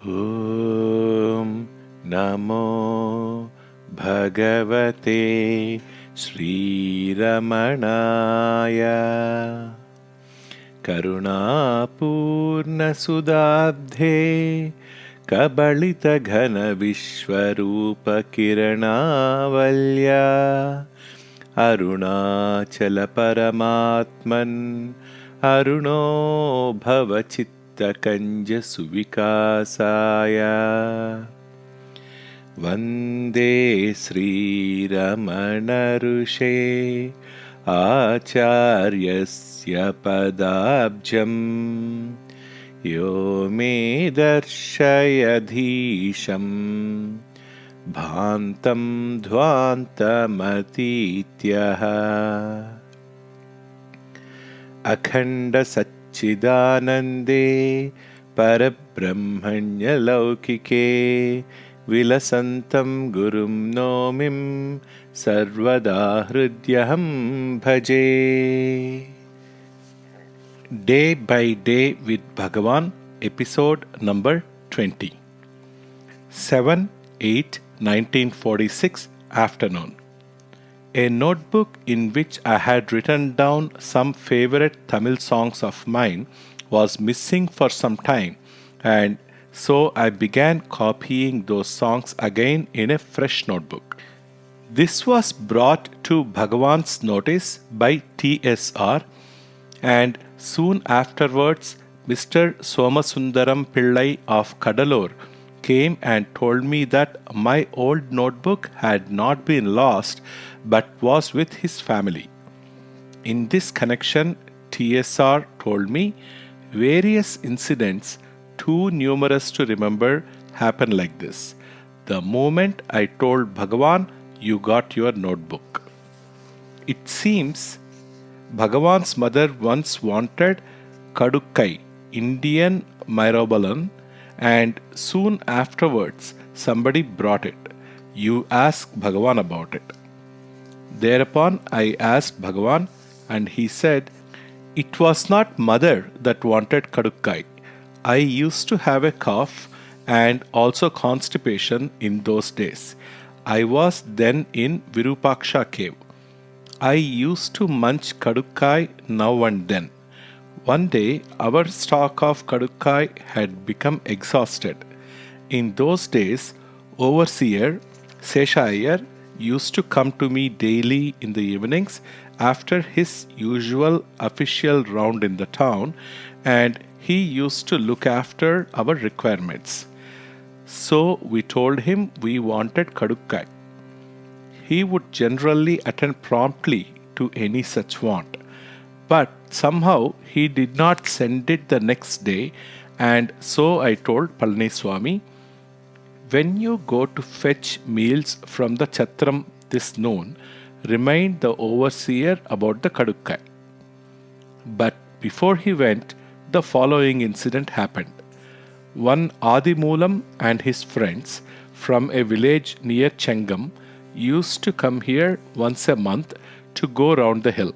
ॐ नमो भगवते श्रीरमणाय करुणापूर्णसुदाब्धे कबलितघनविश्वरूपकिरणावल्या अरुणाचलपरमात्मन् अरुणो भवचित्तकञ्जसुविकासाय वन्दे श्रीरमणऋषे आचार्यस्य पदाब्जम् यो मे दर्शयधीशम् भान्तं ध्वान्तमतीत्यः अखण्डसच्चिदानन्दे परब्रह्मण्यलौकिके विलसन्तं गुरुं नौमिं सर्वदा हृद्यहं भजे. Day by Day with Bhagavan, episode number 20. 7/8/1946 afternoon. A notebook in which I had written down some favorite Tamil songs of mine was missing for some time, and so I began copying those songs again in a fresh notebook. This was brought to Bhagavan's notice by TSR, and soon afterwards Mr. Somasundaram Pillai of Kadalur came and told me that my old notebook had not been lost but was with his family. In this connection, TSR told me various incidents too numerous to remember happened like this. The moment I told Bhagavan, you got your notebook. It seems Bhagavan's mother once wanted Kadukkai, Indian myrobalan, and soon afterwards somebody brought it. You ask Bhagavan about it. Thereupon I asked Bhagavan, and he said, it was not mother that wanted Kadukkai. I used to have a cough and also constipation in those days. I was then in Virupaksha cave. I used to munch Kadukkai now and then. One day, our stock of Kadukkai had become exhausted. In those days, overseer Seshayar used to come to me daily in the evenings after his usual official round in the town, and he used to look after our requirements. So we told him we wanted Kadukkai. He would generally attend promptly to any such want. But somehow he did not send it the next day, and so I told Palaniswamy, when you go to fetch meals from the Chatram this noon, remind the overseer about the Kadukkai. But before he went, the following incident happened. One Adimulam and his friends from a village near Chengam used to come here once a month to go round the hill.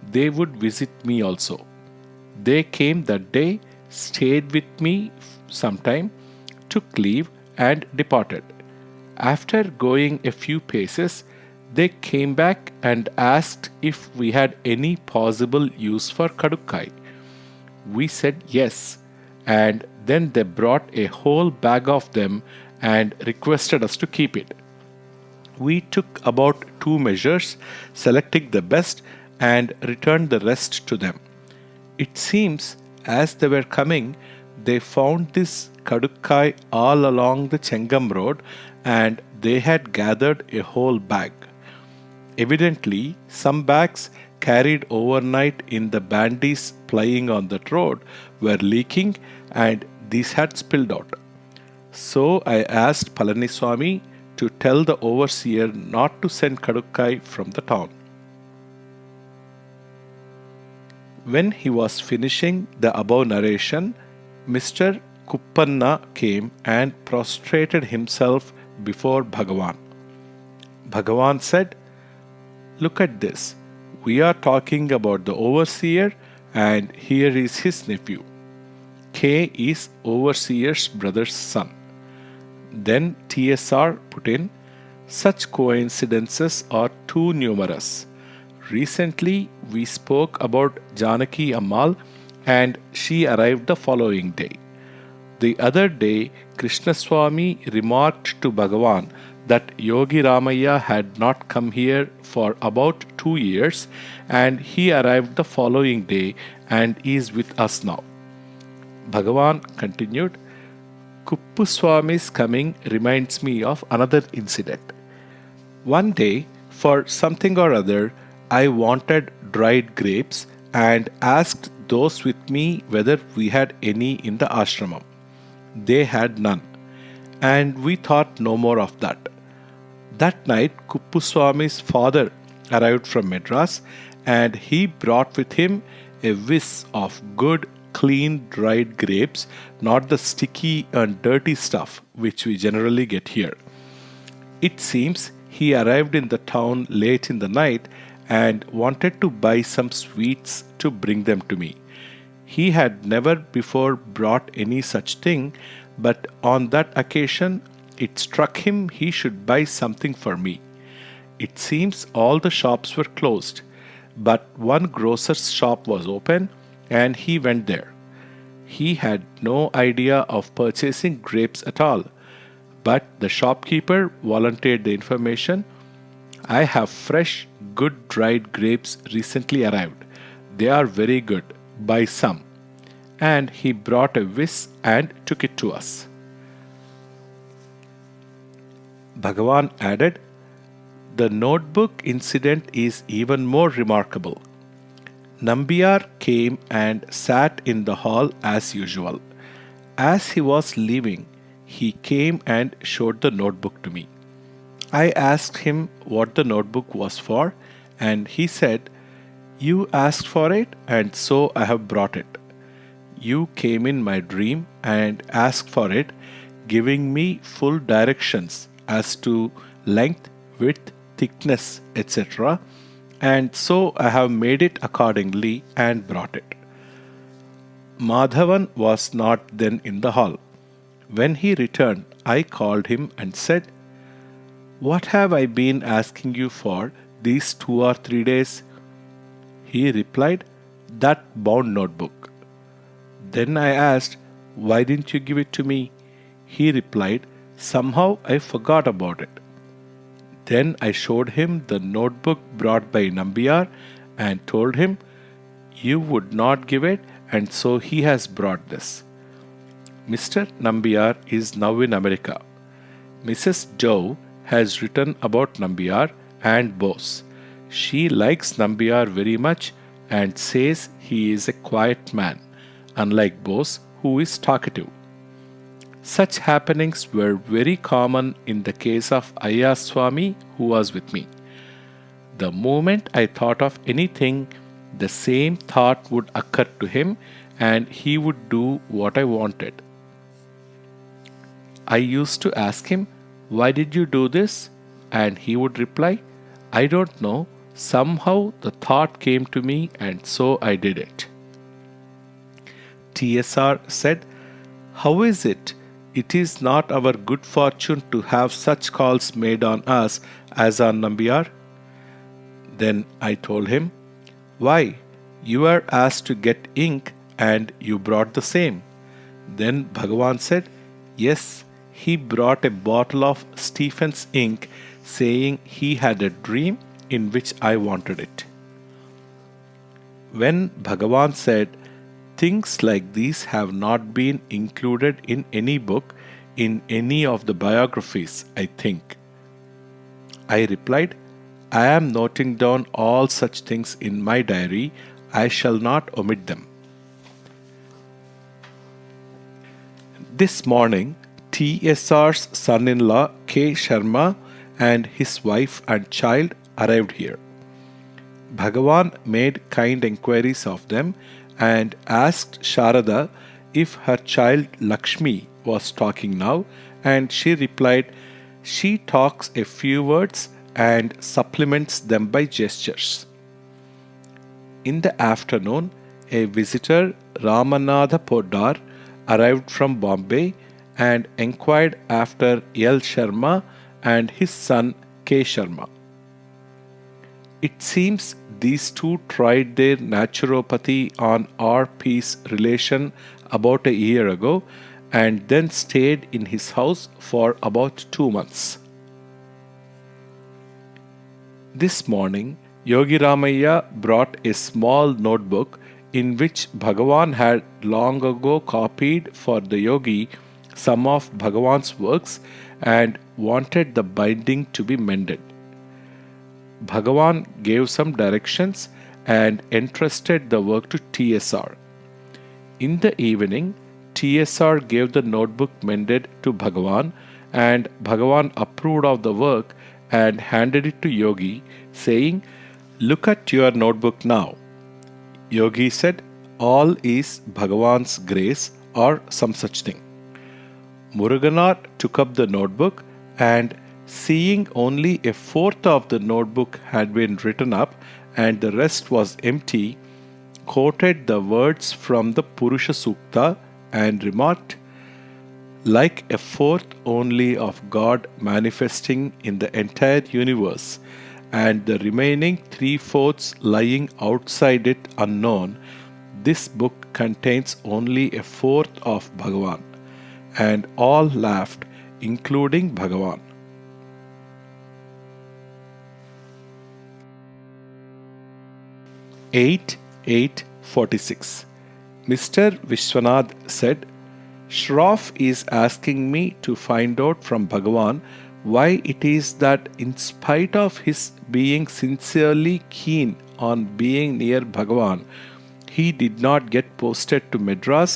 They would visit me also. They came that day, stayed with me some time, took leave and departed. After going a few paces, they came back and asked if we had any possible use for Kadukkai. We said yes, and then they brought a whole bag of them and requested us to keep it. We took about 2 measures, selecting the best, and returned the rest to them. It seems as they were coming, they found this Kadukkai all along the Chengam road, and they had gathered a whole bag. Evidently, some bags carried overnight in the bandis plying on that road were leaking, and these had spilled out. So I asked Palaniswamy to tell the overseer not to send Kadukkai from the town. When he was finishing the above narration, Mr. Kuppanna came and prostrated himself before Bhagavan. Bhagavan said, look at this. We are talking about the overseer, and here is his nephew. K is overseer's brother's son. Then TSR put in, such coincidences are too numerous. Recently, we spoke about Janaki Ammal and she arrived the following day. The other day, Krishnaswamy remarked to Bhagavan that Yogi Ramaya had not come here for about 2 years and he arrived the following day and is with us now. Bhagavan continued, Kuppuswamy's coming reminds me of another incident. One day, for something or other, I wanted dried grapes and asked those with me whether we had any in the ashramam. They had none, and we thought no more of that. That night, Kuppuswamy's father arrived from Madras and he brought with him a whisk of good, clean, dried grapes, not the sticky and dirty stuff which we generally get here. It seems he arrived in the town late in the night and wanted to buy some sweets to bring them to me. He had never before brought any such thing, but on that occasion it struck him he should buy something for me. It seems all the shops were closed, but one grocer's shop was open and he went there. He had no idea of purchasing grapes at all, but the shopkeeper volunteered the information. I have fresh, good dried grapes recently arrived. They are very good. Buy some. And he brought a whisk and took it to us. Bhagavan added, the notebook incident is even more remarkable. Nambiar came and sat in the hall as usual. As he was leaving, he came and showed the notebook to me. I asked him what the notebook was for, and he said, you asked for it, and so I have brought it. You came in my dream and asked for it, giving me full directions as to length, width, thickness, etc. And so I have made it accordingly and brought it. Madhavan was not then in the hall. When he returned, I called him and said, what have I been asking you for these 2 or 3 days? He replied, that bound notebook. Then I asked, why didn't you give it to me? He replied, somehow I forgot about it. Then I showed him the notebook brought by Nambiar and told him, you would not give it and so he has brought this. Mr. Nambiar is now in America. Mrs. Doe has written about Nambiar and Bose. She likes Nambiar very much and says he is a quiet man, unlike Bose, who is talkative. Such happenings were very common in the case of Ayyaswamy, who was with me. The moment I thought of anything, the same thought would occur to him and he would do what I wanted. I used to ask him, why did you do this? And he would reply, I don't know. Somehow the thought came to me and so I did it. TSR said, how is it? It is not our good fortune to have such calls made on us as on Nambiar. Then I told him, why? You were asked to get ink and you brought the same. Then Bhagavan said, yes, he brought a bottle of Stephen's ink saying he had a dream in which I wanted it. When Bhagavan said, things like these have not been included in any book, in any of the biographies, I think. I replied, I am noting down all such things in my diary. I shall not omit them. This morning, TSR's son-in-law K. Sharma and his wife and child arrived here. Bhagavan made kind enquiries of them and asked Sharada if her child Lakshmi was talking now, and she replied, she talks a few words and supplements them by gestures. In the afternoon, a visitor, Ramanatha Poddar, arrived from Bombay and inquired after L. Sharma and his son K. Sharma. It seems these two tried their naturopathy on our peace relation about a year ago and then stayed in his house for about 2 months. This morning, Yogi Ramaya brought a small notebook in which Bhagavan had long ago copied for the yogi some of Bhagavan's works and wanted the binding to be mended. Bhagavan gave some directions and entrusted the work to TSR. In the evening, TSR gave the notebook mended to Bhagavan, and Bhagavan approved of the work and handed it to Yogi, saying, "Look at your notebook now." Yogi said, "All is Bhagavan's grace," or some such thing. Muruganar took up the notebook and, seeing only a fourth of the notebook had been written up and the rest was empty, quoted the words from the Purusha Sukta and remarked, "Like a fourth only of God manifesting in the entire universe, and the remaining three-fourths lying outside it unknown, this book contains only a fourth of Bhagavan." And all laughed, including Bhagavan. Eight 846. Mr. Vishwanath said, "Shroff is asking me to find out from Bhagavan why it is that, in spite of his being sincerely keen on being near Bhagavan, he did not get posted to Madras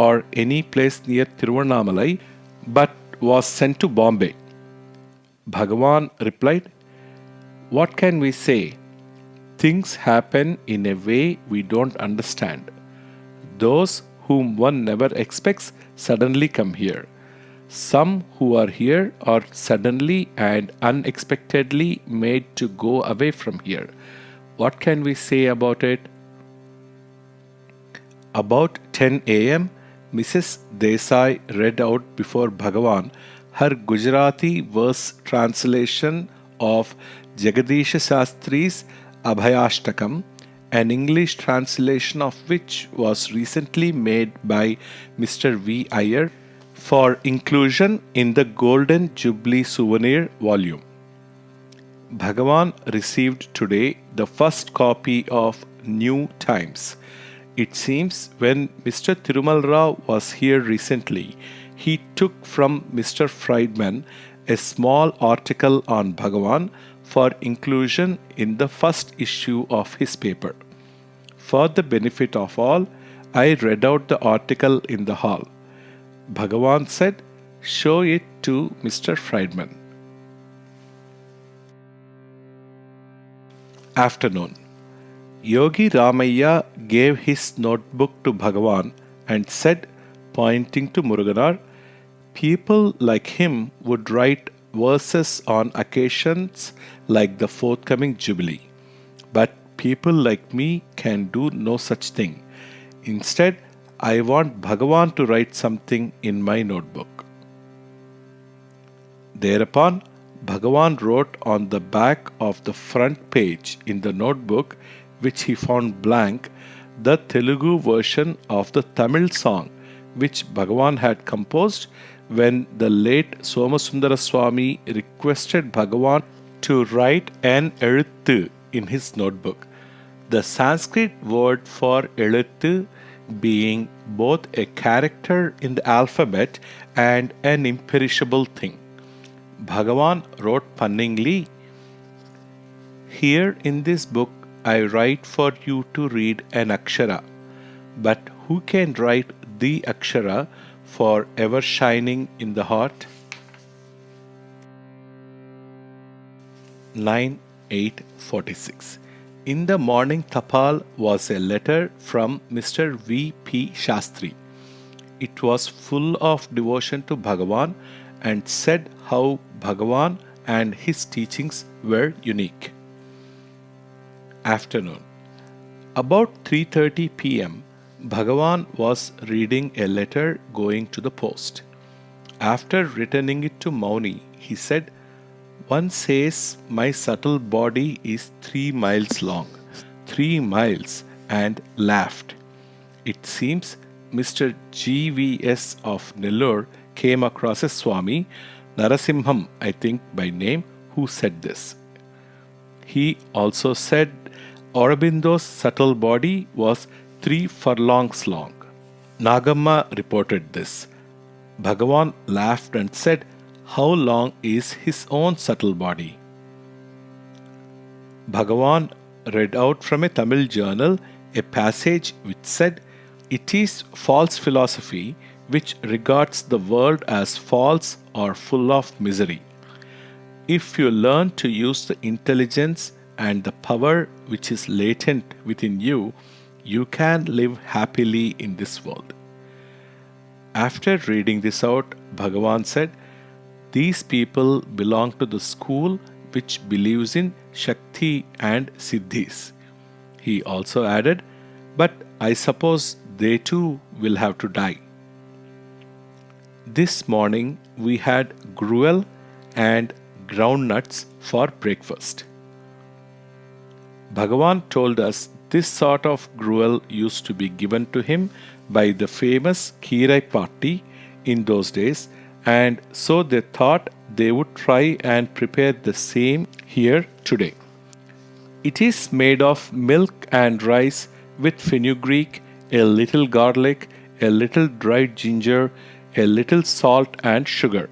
or any place near Tiruvannamalai, but was sent to Bombay." Bhagavan replied, "What can we say? Things happen in a way we don't understand. Those whom one never expects suddenly come here. Some who are here are suddenly and unexpectedly made to go away from here. What can we say about it?" About 10 a.m., Mrs. Desai read out before Bhagavan her Gujarati verse translation of Jagadish Shastri's Abhayashtakam, an English translation of which was recently made by Mr. V. Iyer for inclusion in the Golden Jubilee Souvenir volume. Bhagavan received today the first copy of New Times. It seems when Mr. Thirumal Rao was here recently, he took from Mr. Friedman a small article on Bhagavan for inclusion in the first issue of his paper. For the benefit of all, I read out the article in the hall. Bhagavan said, "Show it to Mr. Friedman." Afternoon. Yogi Ramaya gave his notebook to Bhagavan and said, pointing to Muruganar, "People like him would write verses on occasions like the forthcoming Jubilee. But people like me can do no such thing. Instead, I want Bhagavan to write something in my notebook." Thereupon, Bhagavan wrote on the back of the front page in the notebook, which he found blank, the Telugu version of the Tamil song which Bhagavan had composed when the late Somasundara Swami requested Bhagavan to write an eluthu in his notebook. The Sanskrit word for eluthu being both a character in the alphabet and an imperishable thing. Bhagavan wrote punningly, "Here in this book I write for you to read an akshara, but who can write the akshara for ever shining in the heart?" 9/8/46. In the morning tapal was a letter from Mr. V. P. Shastri. It was full of devotion to Bhagavan and said how Bhagavan and his teachings were unique. Afternoon. About 3:30 p.m., Bhagavan was reading a letter going to the post. After returning it to Mauni, he said, "One says my subtle body is 3 miles long, 3 miles," and laughed. It seems Mr. GVS of Nellore came across a Swami, Narasimham, I think by name, who said this. He also said Aurobindo's subtle body was 3 furlongs long. Nagamma reported this. Bhagavan laughed and said, "How long is his own subtle body?" Bhagavan read out from a Tamil journal a passage which said, "It is false philosophy which regards the world as false or full of misery. If you learn to use the intelligence and the power which is latent within you, you can live happily in this world." After reading this out, Bhagavan said, "These people belong to the school which believes in Shakti and Siddhis." He also added, "But I suppose they too will have to die." This morning we had gruel and groundnuts for breakfast. Bhagavan told us this sort of gruel used to be given to him by the famous Kirai party in those days, and so they thought they would try and prepare the same here today. It is made of milk and rice with fenugreek, a little garlic, a little dried ginger, a little salt and sugar.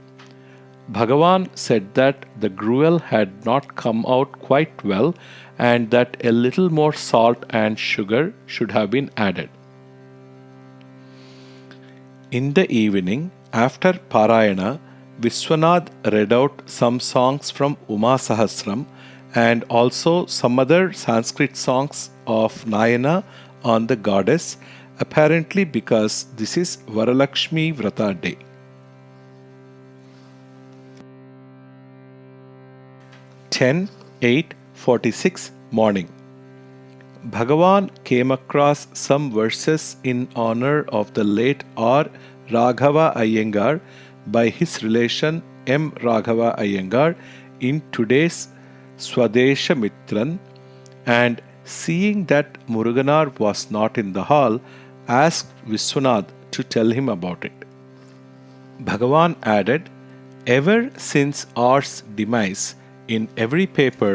Bhagavan said that the gruel had not come out quite well and that a little more salt and sugar should have been added. In the evening, after Parayana, Vishwanath read out some songs from Uma Sahasram and also some other Sanskrit songs of Nayana on the goddess, apparently because this is Varalakshmi Vrata day. 10:46 morning. Bhagavan came across some verses in honor of the late R. Raghava Iyengar by his relation M. Raghava Iyengar in today's Swadesha Mitran, and seeing that Muruganar was not in the hall, asked Vishwanath to tell him about it. Bhagavan added, "Ever since R's demise, in every paper,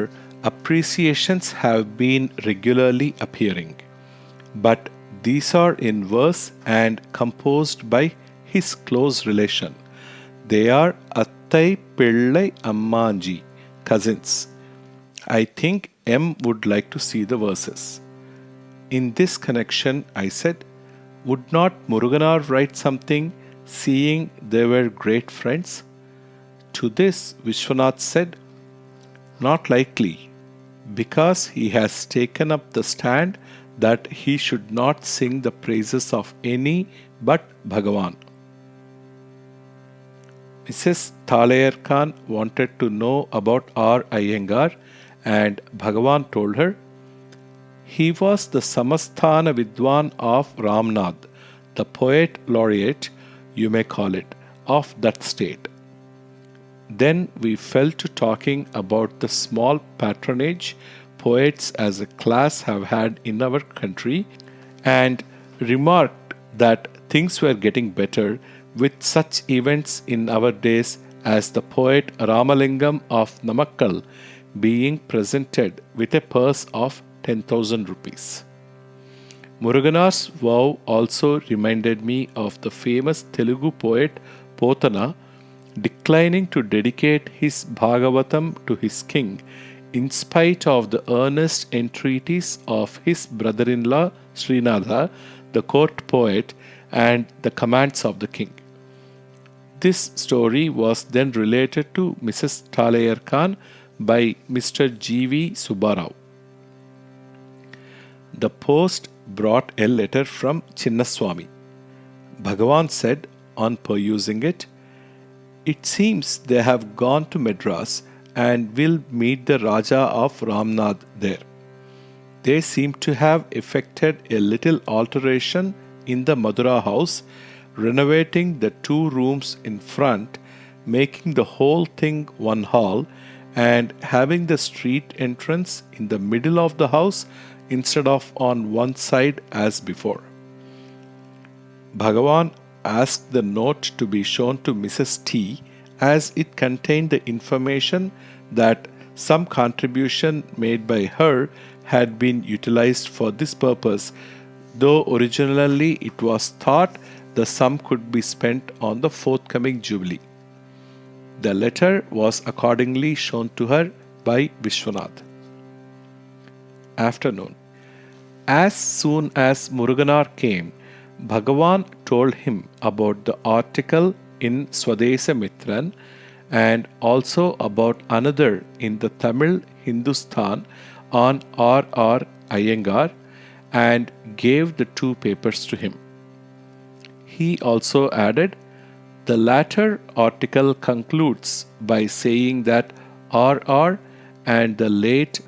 appreciations have been regularly appearing. But these are in verse and composed by his close relation. They are Attai Pillai Ammanji, cousins. I think M would like to see the verses." In this connection, I said, "Would not Muruganar write something, seeing they were great friends?" To this, Vishwanath said, "Not likely, because he has taken up the stand that he should not sing the praises of any but Bhagavan." Mrs. Thalayar Khan wanted to know about R. Iyengar, and Bhagavan told her, "He was the Samasthana Vidwan of Ramnath, the poet laureate, you may call it, of that state." Then we fell to talking about the small patronage poets as a class have had in our country, and remarked that things were getting better with such events in our days as the poet Ramalingam of Namakkal being presented with a purse of 10,000 rupees. Muruganar's vow also reminded me of the famous Telugu poet Potana declining to dedicate his Bhagavatam to his king in spite of the earnest entreaties of his brother-in-law Srinatha, the court poet, and the commands of the king. This story was then related to Mrs. Thalayar Khan by Mr. G.V. Subbarao. The post brought a letter from Chinnaswamy. Bhagavan said, on perusing it, "It seems they have gone to Madras and will meet the Raja of Ramnath there. They seem to have effected a little alteration in the Madura house, renovating the 2 rooms in front, making the whole thing one hall, and having the street entrance in the middle of the house instead of on one side as before. Bhagavan asked the note to be shown to Mrs. T as it contained the information that some contribution made by her had been utilized for this purpose, though originally it was thought the sum could be spent on the forthcoming jubilee. The letter was accordingly shown to her by Vishwanath. Afternoon. As soon as Muruganar came, Bhagavan told him about the article in Swadesamitran and also about another in the Tamil Hindustan on R.R. Iyengar, and gave the 2 papers to him. He also added, the latter article concludes by saying that R.R. and the late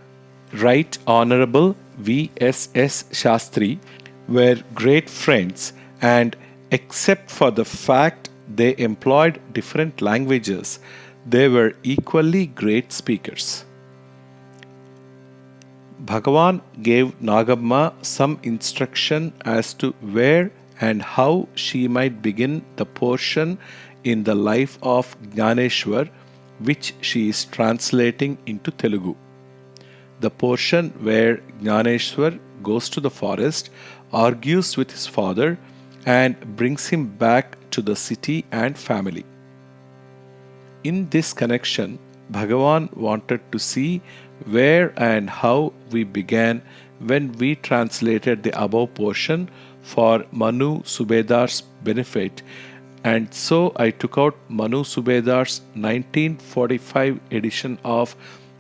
Right Honorable V.S.S. Shastri were great friends, and except for the fact they employed different languages, they were equally great speakers. Bhagavan gave Nagamma some instruction as to where and how she might begin the portion in the life of Jnaneshwar which she is translating into Telugu. The portion where Jnaneshwar goes to the forest, argues with his father, and brings him back to the city and family. In this connection, Bhagavan wanted to see where and how we began when we translated the above portion for Manu Subedar's benefit, and so I took out Manu Subedar's 1945 edition of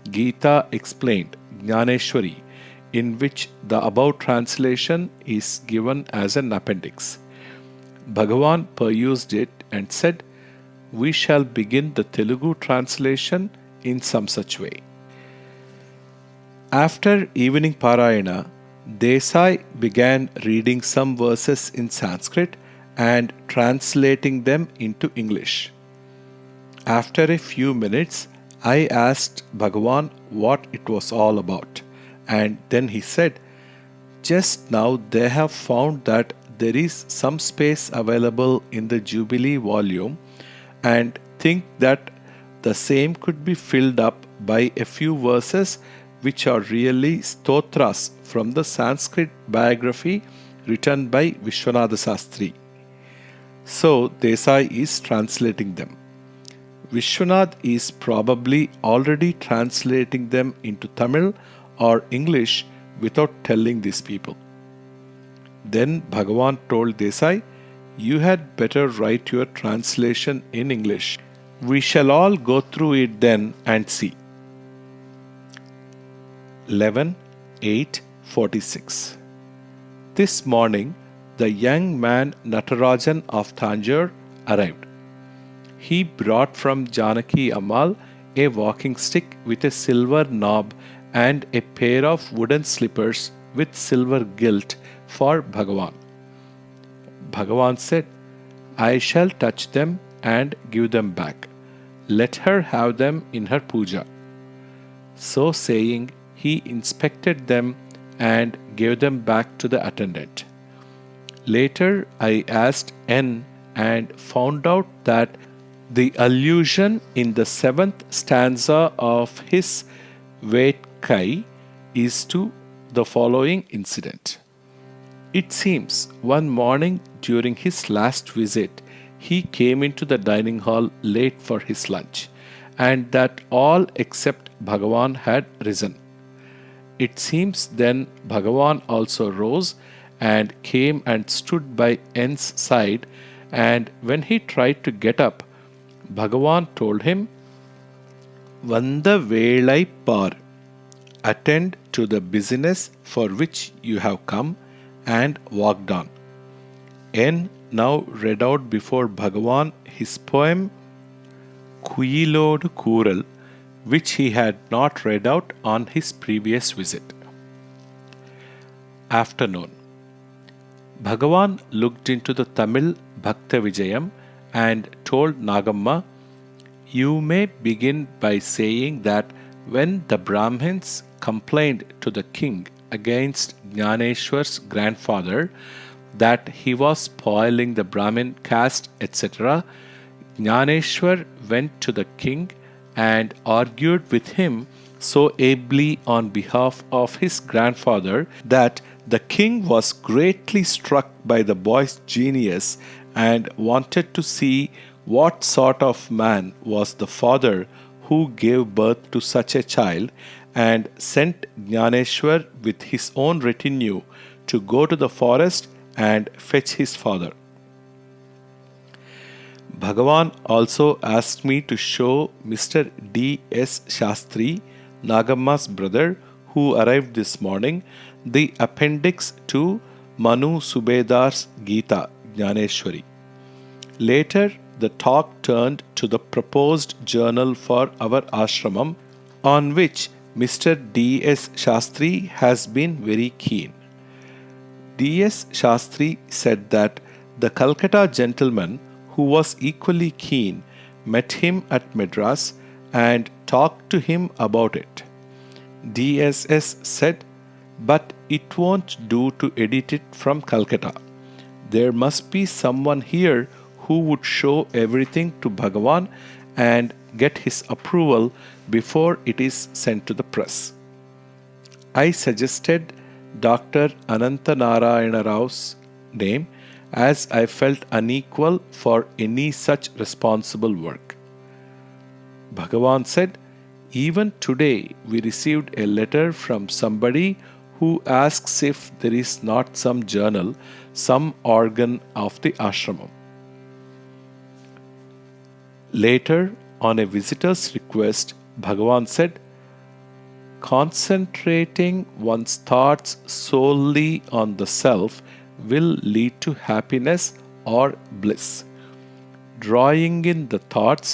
Gita Explained, Jnaneshwari, in which the above translation is given as an appendix. Bhagavan perused it and said, we shall begin the Telugu translation in some such way. After evening Parayana, Desai began reading some verses in Sanskrit and translating them into English. After a few minutes, I asked Bhagavan what it was all about, and then he said, just now they have found that there is some space available in the Jubilee volume and think that the same could be filled up by a few verses which are really stotras from the Sanskrit biography written by Vishwanatha Sastri. So Desai is translating them. Vishwanath is probably already translating them into Tamil or English without telling these people. Then Bhagavan told Desai, you had better write your translation in English. We shall all go through it then and see. 11/8/46. This morning, the young man Natarajan of Tanjore arrived. He brought from Janaki Ammal a walking stick with a silver knob and a pair of wooden slippers with silver gilt for Bhagavan. Bhagavan said, I shall touch them and give them back. Let her have them in her puja. So saying, he inspected them and gave them back to the attendant. Later, I asked N and found out that the allusion in the 7th stanza of his Vetkai is to the following incident. It seems one morning during his last visit, he came into the dining hall late for his lunch, and that all except Bhagavan had risen. It seems then Bhagavan also rose and came and stood by N's side, and when he tried to get up, Bhagavan told him, Vanda Velai Par, attend to the business for which you have come, and walked on. N now read out before Bhagavan his poem Kuyilodu Kooral, which he had not read out on his previous visit. Afternoon. Bhagavan looked into the Tamil Bhakta Vijayam and told Nagamma, "You may begin by saying that when the Brahmins complained to the king against Jnaneshwar's grandfather that he was spoiling the Brahmin caste, etc., Jnaneshwar went to the king and argued with him so ably on behalf of his grandfather that the king was greatly struck by the boy's genius and wanted to see what sort of man was the father who gave birth to such a child, and sent Jnaneshwar with his own retinue to go to the forest and fetch his father. Bhagavan also asked me to show Mr. D.S. Shastri, Nagamma's brother, who arrived this morning, the appendix to Manu Subedar's Gita, Jnaneshwari. Later, the talk turned to the proposed journal for our ashramam, on which Mr. D.S. Shastri has been very keen. D.S. Shastri said that the Calcutta gentleman, who was equally keen, met him at Madras and talked to him about it. DSS said, "But it won't do to edit it from Calcutta. There must be someone here who would show everything to Bhagavan and get his approval before it is sent to the press." I suggested Dr. Anantanarayana Rao's name, as I felt unequal for any such responsible work. Bhagavan said, "Even today we received a letter from somebody who asks if there is not some journal, some organ of the ashramam." Later, on a visitor's request, Bhagavan said, "Concentrating one's thoughts solely on the self will lead to happiness or bliss. Drawing in the thoughts,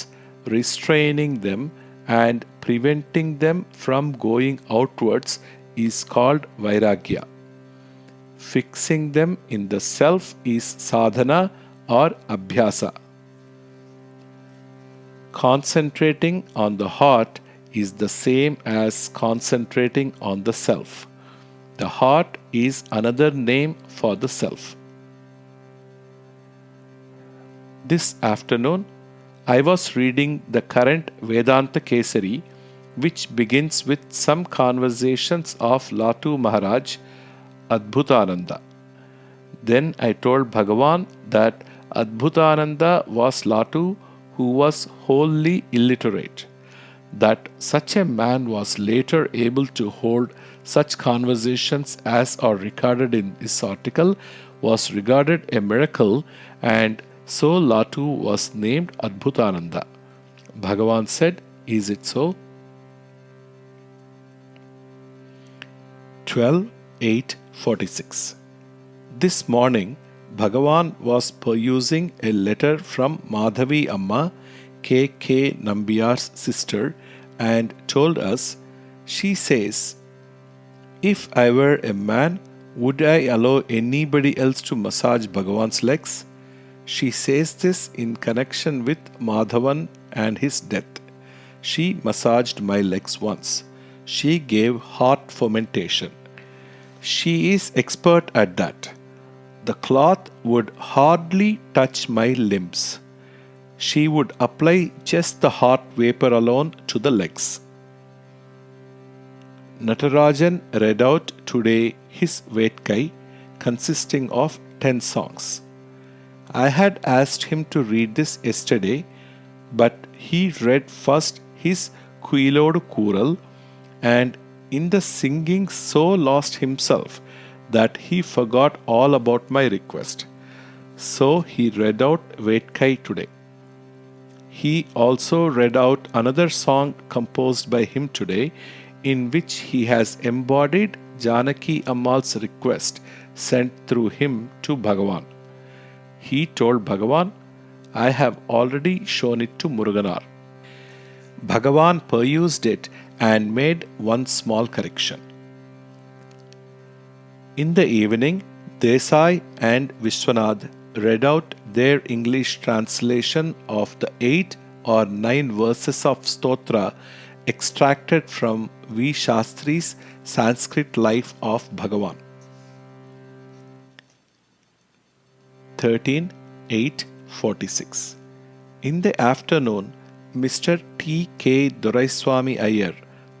restraining them, and preventing them from going outwards is called Vairagya. Fixing them in the self is sadhana or abhyasa. Concentrating on the heart is the same as concentrating on the self. The heart is another name for the self." This afternoon, I was reading the current Vedanta Kesari, which begins with some conversations of Latu Maharaj, Adbhutananda. Then I told Bhagavan that Adbhutananda was Latu, who was wholly illiterate. That such a man was later able to hold such conversations as are recorded in this article was regarded a miracle, and so Latu was named Adbhutananda. Bhagavan said, "Is it so?" 12:8:46. This morning, Bhagavan was perusing a letter from Madhavi Amma, K. Nambiyar's sister, and told us, she says, "If I were a man, would I allow anybody else to massage Bhagavan's legs?" She says this in connection with Madhavan and his death. She massaged my legs once. She gave heart fomentation. She is expert at that. The cloth would hardly touch my limbs. She would apply just the hot vapor alone to the legs. Natarajan read out today his Vedkai, consisting of 10 songs. I had asked him to read this yesterday, but he read first his Kuilodu Kural, and in the singing so lost himself that he forgot all about my request. So he read out Vedkai today. He also read out another song composed by him today, in which he has embodied Janaki Ammal's request sent through him to Bhagavan. He told Bhagavan, "I have already shown it to Muruganar." Bhagavan perused it and made one small correction. In the evening, Desai and Vishwanath read out their English translation of the 8 or 9 verses of Stotra extracted from V. Shastri's Sanskrit Life of Bhagavan. 13.8.46. In the afternoon, Mr. T. K. Doraiswamy Iyer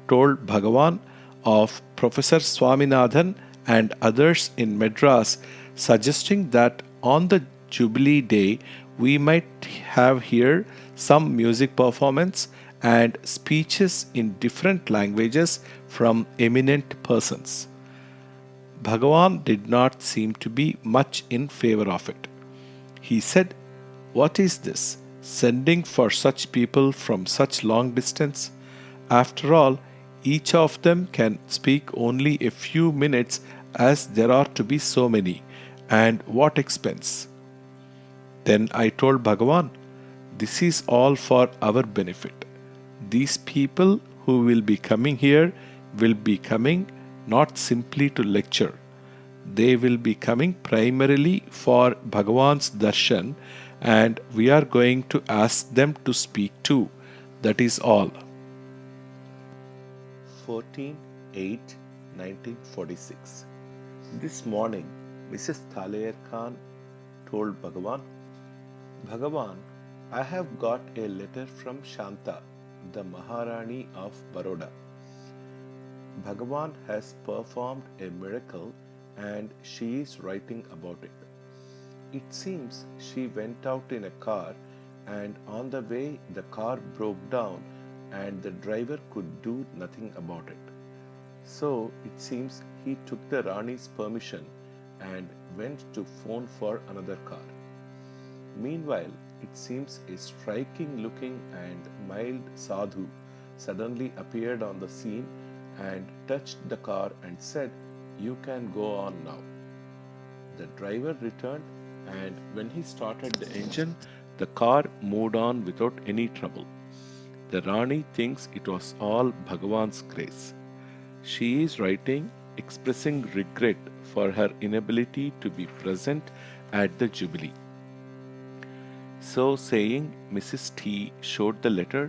told Bhagavan of Professor Swaminathan and others in Madras, suggesting that on the Jubilee Day we might have here some music performance and speeches in different languages from eminent persons. Bhagavan did not seem to be much in favor of it. He said, "What is this? Sending for such people from such long distance? After all, each of them can speak only a few minutes as there are to be so many, and what expense?" Then I told Bhagavan, "This is all for our benefit. These people who will be coming here will be coming not simply to lecture. They will be coming primarily for Bhagavan's darshan, and we are going to ask them to speak too. That is all." 14.8.1946. This morning, Mrs. Thaler Khan told Bhagavan, "Bhagavan, I have got a letter from Shanta, the Maharani of Baroda. Bhagavan has performed a miracle and she is writing about it. It seems she went out in a car and on the way the car broke down and the driver could do nothing about it. So it seems he took the Rani's permission and went to phone for another car. Meanwhile, it seems a striking looking and mild sadhu suddenly appeared on the scene and touched the car and said, 'You can go on now.' The driver returned, and when he started the engine, the car moved on without any trouble. The Rani thinks it was all Bhagavan's grace. She is writing expressing regret for her inability to be present at the Jubilee." So saying, Mrs. T showed the letter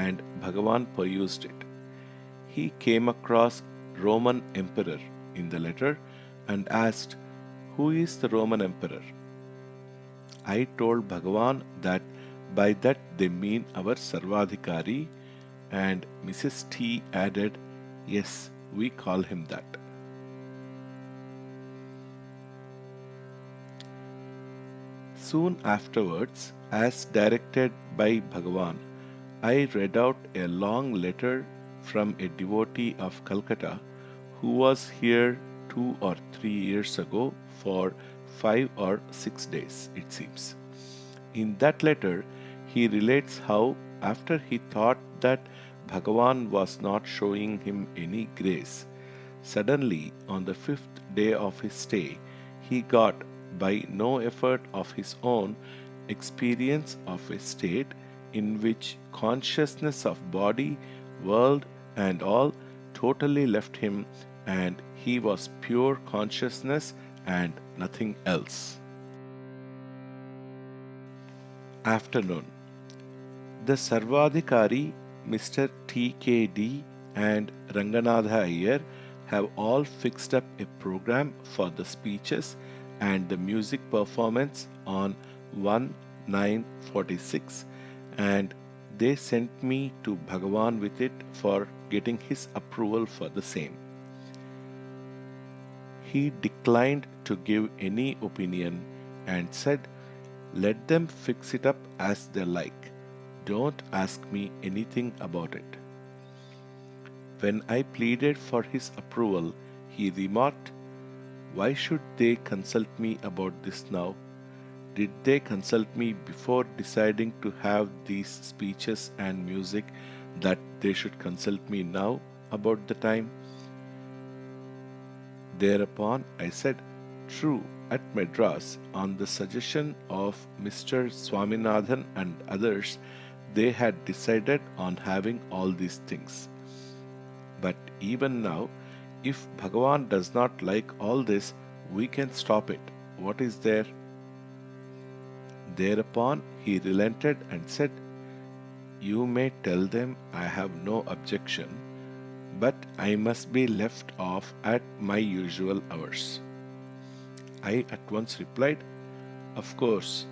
and Bhagavan perused it. He came across Roman Emperor in the letter and asked, "Who is the Roman Emperor?" I told Bhagavan that by that they mean our Sarvadhikari, and Mrs. T added, "Yes, we call him that." Soon afterwards, as directed by Bhagavan, I read out a long letter from a devotee of Calcutta who was here 2 or 3 years ago for 5 or 6 days, it seems. In that letter, he relates how, after he thought that Bhagavan was not showing him any grace, suddenly on the 5th day of his stay, he got, by no effort of his own, experience of a state in which consciousness of body, world, and all totally left him, and he was pure consciousness and nothing else. Afternoon. The Sarvadhikari, Mr. T.K.D. and Ranganatha Iyer have all fixed up a program for the speeches and the music performance on 1/9/46, and they sent me to Bhagavan with it for getting his approval for the same. He declined to give any opinion and said, "Let them fix it up as they like. Don't ask me anything about it." When I pleaded for his approval, he remarked, "Why should they consult me about this now? Did they consult me before deciding to have these speeches and music that they should consult me now about the time?" Thereupon I said, "True, at Madras, on the suggestion of Mr. Swaminathan and others, they had decided on having all these things. But even now, if Bhagavan does not like all this, We can stop it. What is there? Thereupon he relented and said, You may tell them I have no objection, but I must be left off at my usual hours. I at once replied, Of course,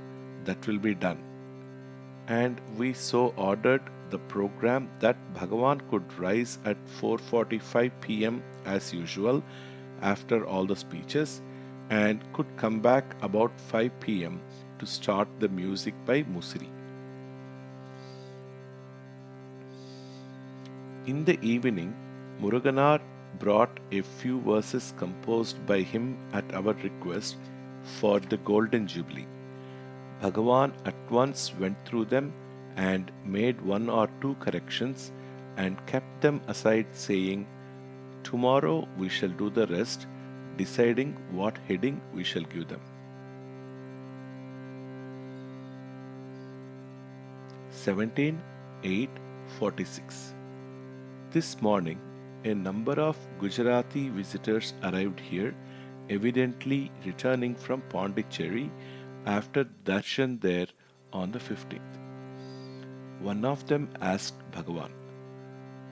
that will be done. And we so ordered the program that Bhagavan could rise at 4:45 p.m. as usual after all the speeches and could come back about 5 p.m. to start the music by Musiri. In the evening, Muruganar brought a few verses composed by him at our request for the Golden Jubilee. Bhagavan at once went through them and made one or two corrections and kept them aside, saying, Tomorrow we shall do the rest, deciding what heading we shall give them. 17:8:46. This morning, a number of Gujarati visitors arrived here, evidently returning from Pondicherry after darshan there on the 15th. One of them asked Bhagavan,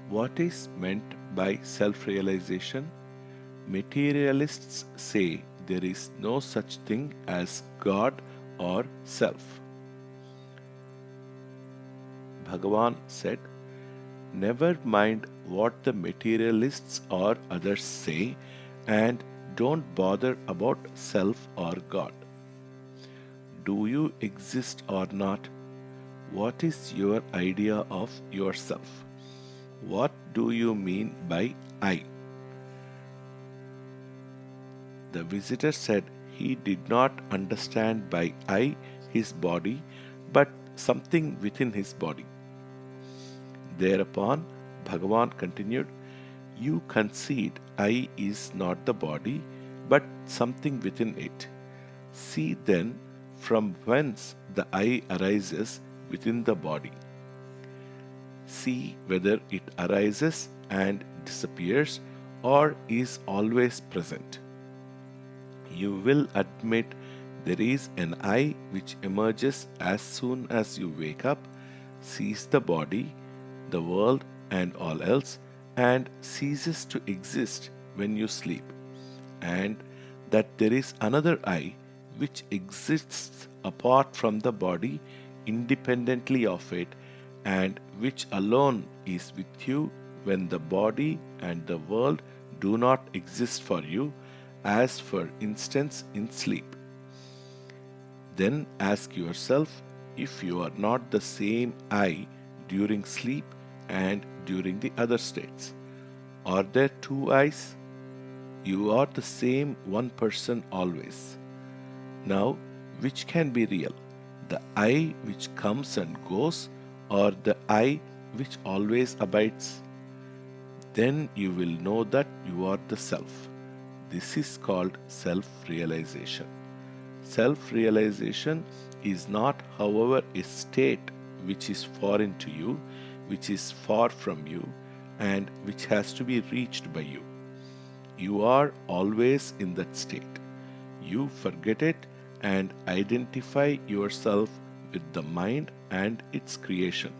What is meant by self realization? Materialists say there is no such thing as God or self. Bhagavan said, Never mind what the materialists or others say, and don't bother about self or God. Do you exist or not? What is your idea of yourself? What do you mean by I? The visitor said he did not understand by I his body, but something within his body. Thereupon, Bhagavan continued, You concede I is not the body, but something within it. See then from whence the I arises within the body. See whether it arises and disappears or is always present. You will admit there is an I which emerges as soon as you wake up, sees the body, the world, and all else, and ceases to exist when you sleep, and that there is another I which exists apart from the body, independently of it, and which alone is with you when the body and the world do not exist for you, as for instance in sleep. Then ask yourself if you are not the same I during sleep and during the other states. Are there two I's? You are the same one person always. Now, which can be real? The I which comes and goes, or the I which always abides? Then you will know that you are the self. This is called self realization. Self realization is not, however, a state which is foreign to you, which is far from you, and which has to be reached by you. You are always in that state. You forget it and identify yourself with the mind and its creation.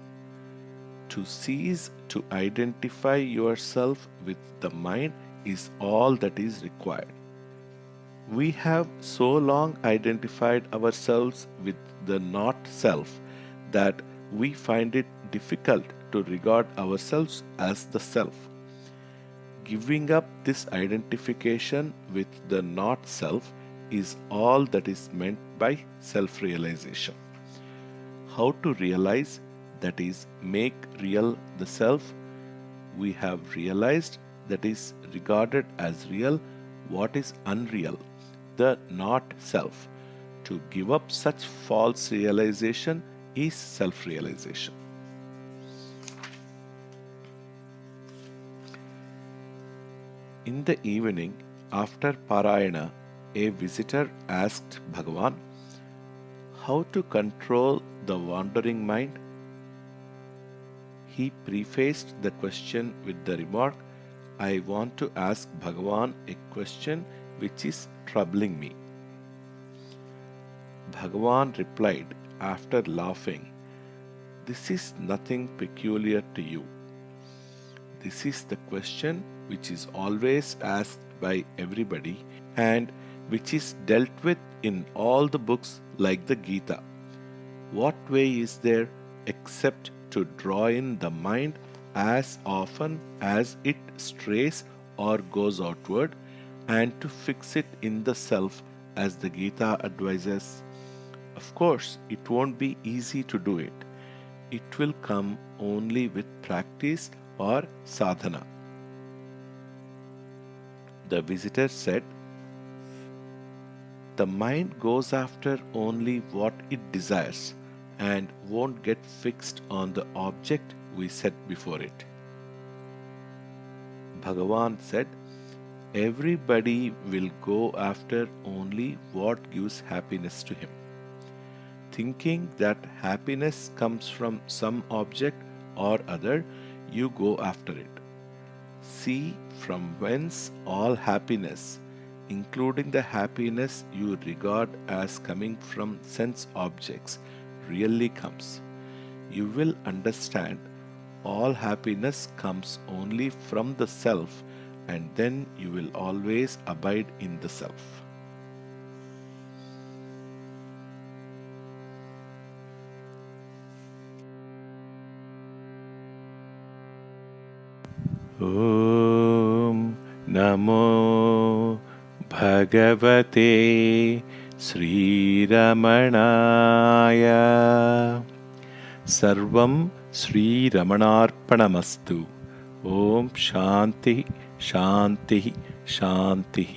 To cease to identify yourself with the mind is all that is required. We have so long identified ourselves with the not self that we find it difficult to regard ourselves as the self. Giving up this identification with the not self is all that is meant by self realization. How to realize, that is, make real the self? We have realized, that is, regarded as real, what is unreal, the not self. To give up such false realization is self realization. In the evening, after Parayana, a visitor asked Bhagavan how to control the wandering mind. He prefaced the question with the remark, I want to ask Bhagavan a question which is troubling me? Bhagavan replied after laughing, "This is nothing peculiar to you. This is the question which is always asked by everybody and which is dealt with in all the books like the Gita. What way is there except to draw in the mind as often as it strays or goes outward and to fix it in the self as the Gita advises? Of course, it won't be easy to do it. It will come only with practice or sadhana." The visitor said, "The mind goes after only what it desires and won't get fixed on the object we set before it." Bhagavan said, "Everybody will go after only what gives happiness to him. Thinking that happiness comes from some object or other, you go after it. See from whence all happiness, including the happiness you regard as coming from sense objects, really comes. You will understand all happiness comes only from the self, and then you will always abide in the self." Om Namo Bhagavate Sri Ramanaya. Sarvam Sri Ramanarpanamastu. Om Shanti Shanti Shanti.